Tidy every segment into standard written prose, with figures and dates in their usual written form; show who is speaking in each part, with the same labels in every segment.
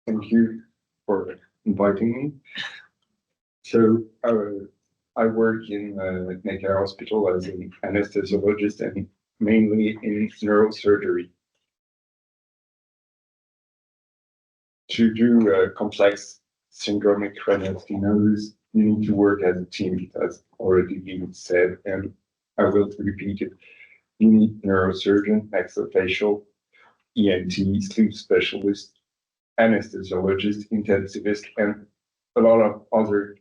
Speaker 1: Thank you for inviting me. So I work in Necker Hospital as an anesthesiologist and mainly in neurosurgery. To do complex syndromic craniosynostosis, you need to work as a team, as already been said, and I will repeat it. You need neurosurgeon, maxillofacial, ENT, sleep specialist, anesthesiologist, intensivist, and a lot of other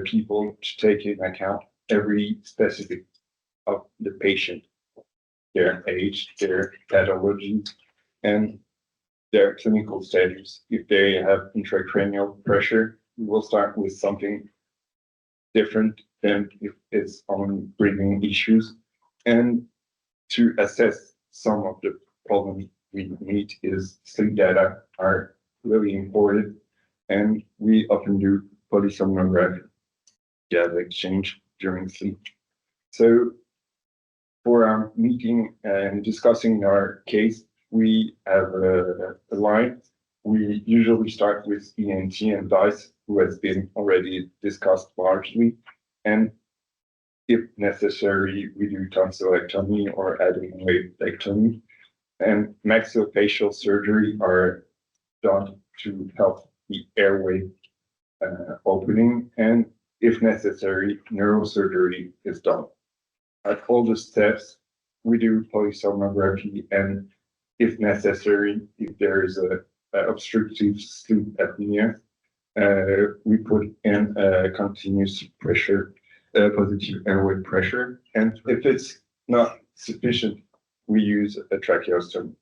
Speaker 1: people to take into account every specific of the patient, their age, their pathology, and their clinical status. If they have intracranial pressure, we will start with something different than if it's on breathing issues. And to assess some of the problems we meet is sleep data are really important. And we often do polysomnography data exchange during sleep. So for our meeting and discussing our case, we have a line. We usually start with ENT and DICE, who has been already discussed largely. And if necessary, we do tonsillectomy or adenoidectomy. And maxillofacial surgery are done to help the airway opening. And if necessary, neurosurgery is done. At all the steps, we do polysomnography, and if necessary, if there is a obstructive sleep apnea, we put in a continuous pressure, positive airway pressure, and if it's not sufficient, we use a tracheostomy.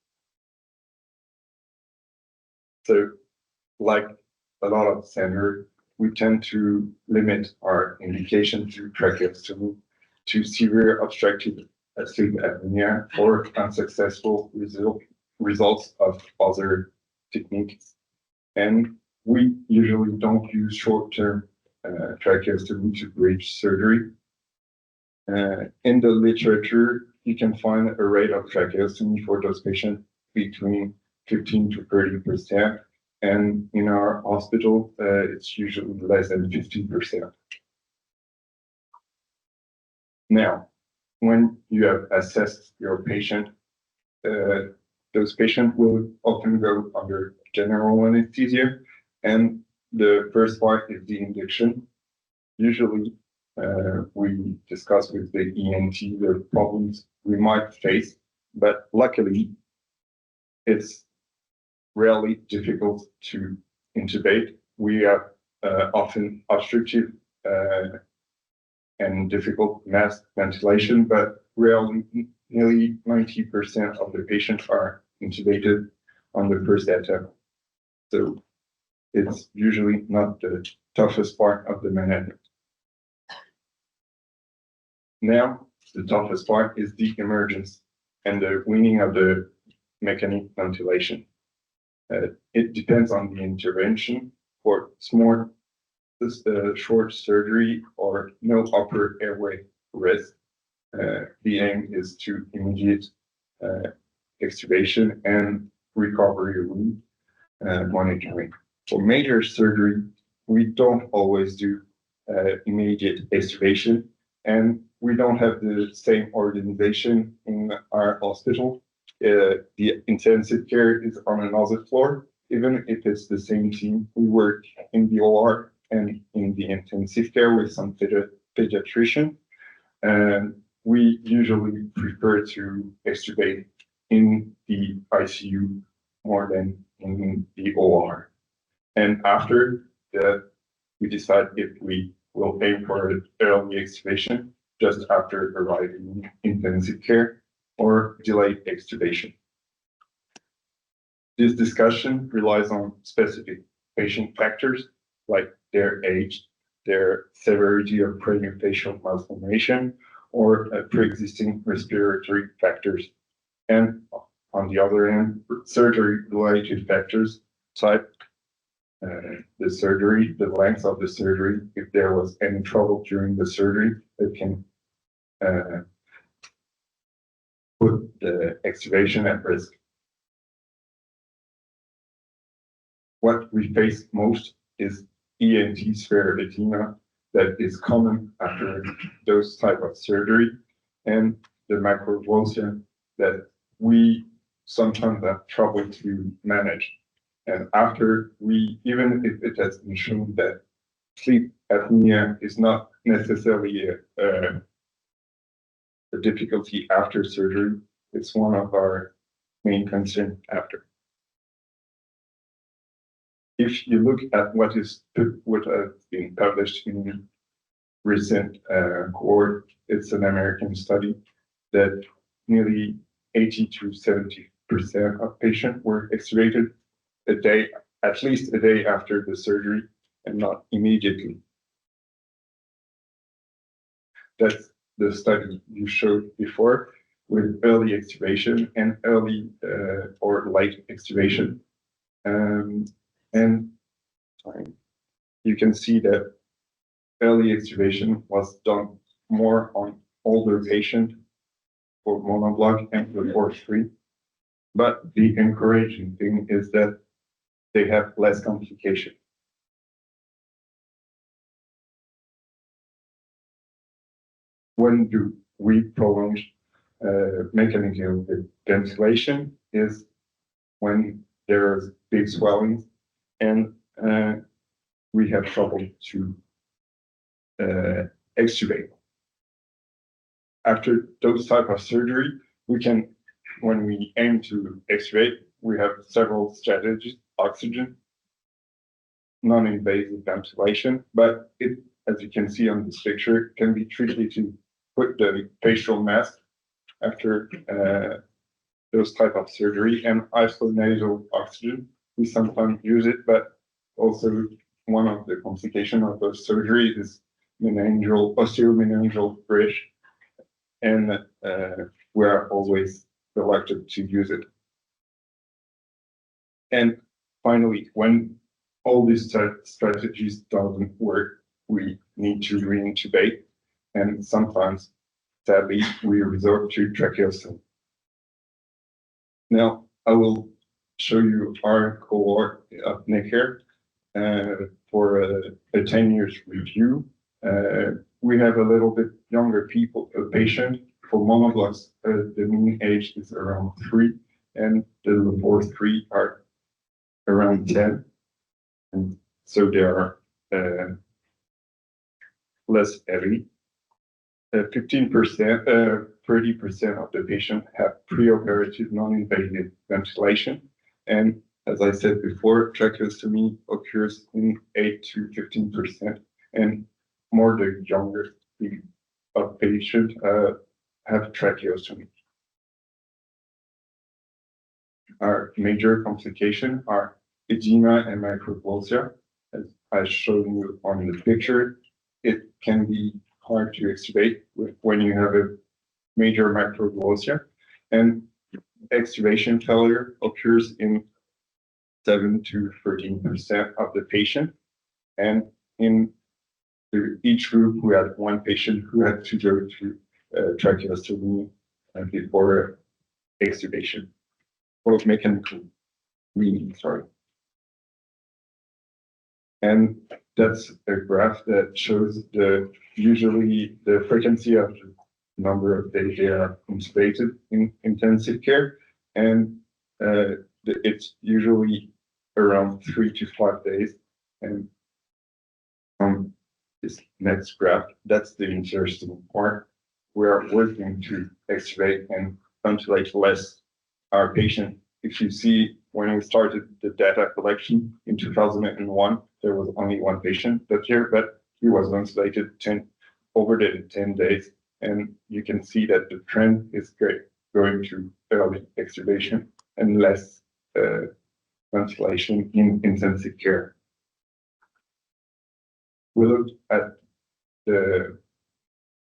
Speaker 1: So, like a lot of centers, we tend to limit our indication to tracheostomy to severe obstructive sleep apnea or unsuccessful results of other techniques. And we usually don't use short-term tracheostomy to bridge surgery. In the literature, you can find a rate of tracheostomy for those patients between 15 to 30%. And in our hospital, it's usually less than 15%. Now, when you have assessed your patient, those patients will often go under general anesthesia. And the first part is the induction. Usually, we discuss with the ENT the problems we might face, but luckily, it's rarely difficult to intubate. We have often obstructive and difficult mask ventilation, but rarely, nearly 90% of the patients are intubated on the first attempt. So it's usually not the toughest part of the management. Now, the toughest part is the emergence and the weaning of the mechanic ventilation. It depends on the intervention. For small, short surgery or no upper airway risk, the aim is to immediate extubation and recovery room monitoring. For major surgery, we don't always do immediate extubation, and we don't have the same organization in our hospital. The intensive care is on another floor. Even if it's the same team, we work in the OR and in the intensive care with some pediatrician. And we usually prefer to extubate in the ICU more than in the OR. And after that, we decide if we will aim for an early extubation just after arriving in intensive care or delayed extubation. This discussion relies on specific patient factors like their age, their severity of craniofacial malformation, or pre-existing respiratory factors. And on the other hand, surgery-related factors type the surgery, the length of the surgery, if there was any trouble during the surgery, it can put the extubation at risk. what we face most is ENT sphere edema that is common after those type of surgery, and the macrovulsion that we sometimes have trouble to manage. And after even if it has been shown that sleep apnea is not necessarily a difficulty after surgery, it's one of our main concerns after. If you look at what has been published in recent cohort, it's an American study that nearly 80 to 70% of patients were extubated at least a day after the surgery, and not immediately. That's the study you showed before with early extubation and early or light extubation. And you can see that early extubation was done more on older patients for monoblock and for force 3. But the encouraging thing is that they have less complication. When do we prolong mechanical ventilation is when there's big swelling and we have trouble to extubate. After those type of surgery, when we aim to extubate, we have several strategies: oxygen, non-invasive ventilation, but it, as you can see on this picture, can be tricky to put the facial mask after those type of surgery, and isonasal oxygen. We sometimes use it, but also one of the complications of those surgeries is osteomeningeal bridge, and we are always reluctant to use it. And finally, when all these strategies doesn't work, we need to reintubate, and sometimes, sadly, we resort to tracheostomy. Now, I will show you our cohort of Necker for a 10 years review. We have a little bit younger patient. For monoblocks, the mean age is around 3, and the force 3 are around 10. And so they are less heavy. 15%, 30% of the patients have pre-operative non-invasive ventilation. And as I said before, tracheostomy occurs in 8 to 15%, and more the younger of patients have tracheostomy. Our major complications are edema and microvulsia. As I showed you on the picture, it can be hard to extubate when you have a major microvulsia, and extubation failure occurs in 7 to 13% of the patient. And in each group, we had one patient who had to go to tracheostomy before extubation, or mechanical weaning, sorry. And that's a graph that shows usually the frequency of the number of days they are intubated in intensive care, and it's usually around 3 to 5 days. And on this next graph, that's the interesting part. We are working to extubate and ventilate less our patient. If you see, when we started the data collection in 2001, there was only one patient that year, but he was ventilated over the 10 days. And you can see that the trend is going to early extubation and less ventilation in intensive care. We looked at the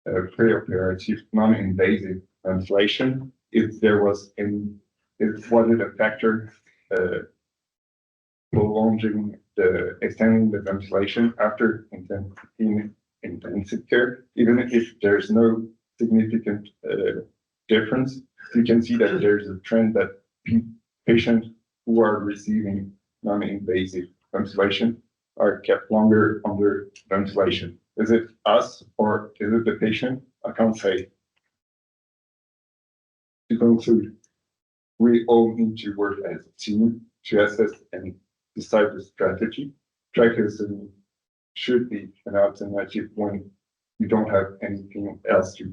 Speaker 1: pre-operative non-invasive ventilation. If there was a factor extending the ventilation after intensive care, even if there's no significant difference, you can see that there's a trend that patients who are receiving non-invasive ventilation are kept longer under ventilation. Is it us or is it the patient? I can't say. To conclude, we all need to work as a team to assess and decide the strategy. Tracheostomy should be an alternative when you don't have anything else to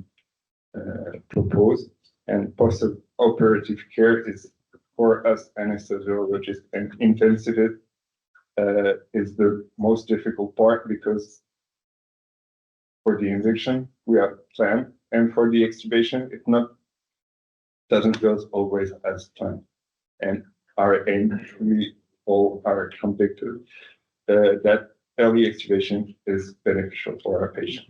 Speaker 1: propose. And post-operative care is, for us anesthesiologists and intensivists, is the most difficult part, because for the injection we have planned, and for the extubation it doesn't go always as planned. And our aim, we all are convicted that early extubation is beneficial for our patient.